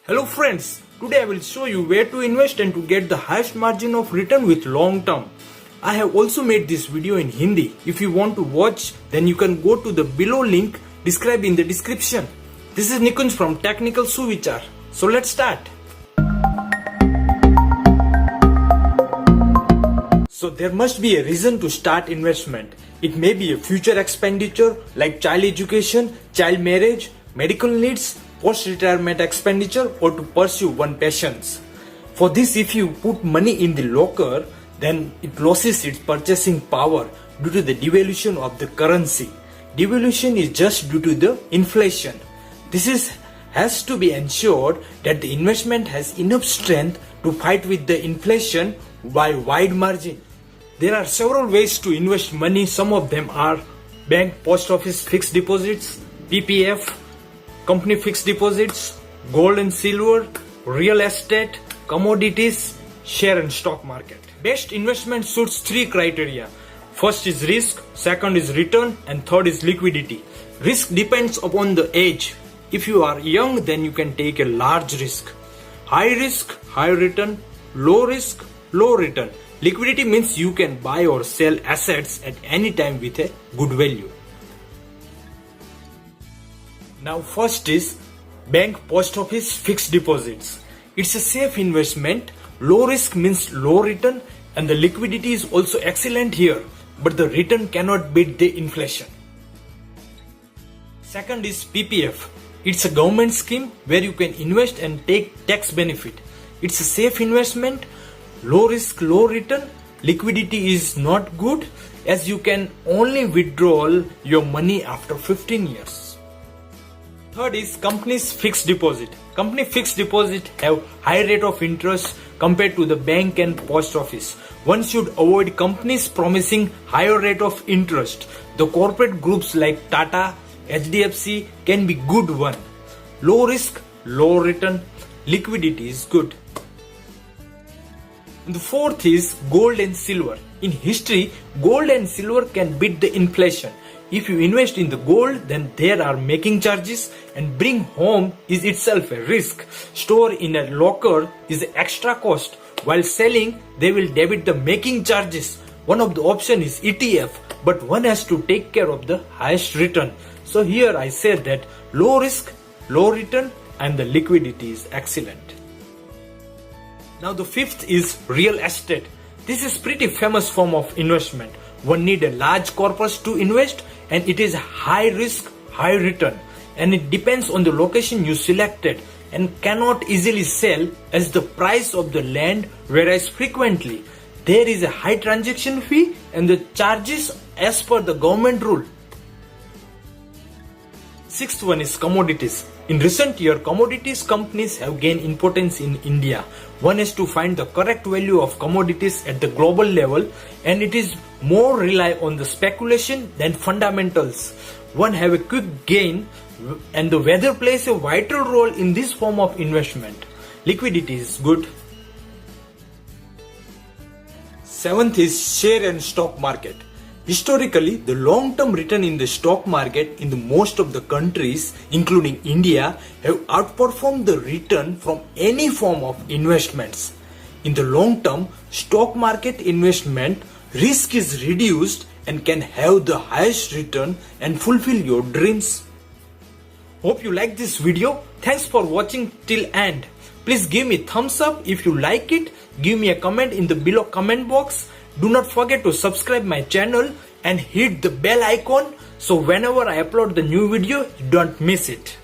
Hello friends, today I will show you where to invest and to get the highest margin of return with long term. I have also made this video in Hindi. If you want to watch, then you can go to the below link described in the description. This is Nikunj from Technical Suvichar. So let's start. So there must be a reason to start investment. It may be a future expenditure like child education, child marriage, medical needs, post-retirement expenditure, or to pursue one passions. For this, if you put money in the locker, then it loses its purchasing power due to the devaluation of the currency. Devaluation is just due to the inflation. Has to be ensured that the investment has enough strength to fight with the inflation by wide margin. There are several ways to invest money. Some of them are bank, post office fixed deposits, PPF, company fixed deposits, gold and silver, real estate, commodities, share and stock market. Best investment suits three criteria. First is risk, second is return, and third is liquidity. Risk depends upon the age. If you are young, then you can take a large risk. High risk, high return. Low risk, low return. Liquidity means you can buy or sell assets at any time with a good value. Now first is bank, post office fixed deposits. It's a safe investment. Low risk means low return, and the liquidity is also excellent here, but the return cannot beat the inflation. Second is PPF. It's a government scheme where you can invest and take tax benefit. It's a safe investment. Low risk, low return. Liquidity is not good as you can only withdraw your money after 15 years. Third is company's fixed deposit. Company fixed deposit have high rate of interest compared to the bank and post office. One should avoid companies promising higher rate of interest. The corporate groups like Tata, HDFC can be good one. Low risk, low return. Liquidity is good. And the fourth is gold and silver. In history, gold and silver can beat the inflation. If you invest in the gold, then there are making charges, and bring home is itself a risk. Store in a locker is an extra cost. While selling, they will debit the making charges. One of the option is ETF, but one has to take care of the highest return. So here I said that low risk, low return, and the liquidity is excellent. Now the fifth is real estate. This is pretty famous form of investment. One need a large corpus to invest, and it is high risk, high return, and it depends on the location you selected and cannot easily sell as the price of the land varies frequently. There is a high transaction fee and the charges as per the government rule. Sixth one is commodities. In recent years, commodities companies have gained importance in India. One has to find the correct value of commodities at the global level, and it is more rely on the speculation than fundamentals. One have a quick gain, and the weather plays a vital role in this form of investment. Liquidity is good. Seventh is share and stock market. Historically, the long-term return in the stock market in the most of the countries, including India, have outperformed the return from any form of investments. In the long term, stock market investment risk is reduced and can have the highest return and fulfill your dreams. Hope you like this video. Thanks for watching till end. Please give me thumbs up if you like it. Give me a comment in the below comment box. Do not forget to subscribe my channel and hit the bell icon so whenever I upload the new video, you don't miss it.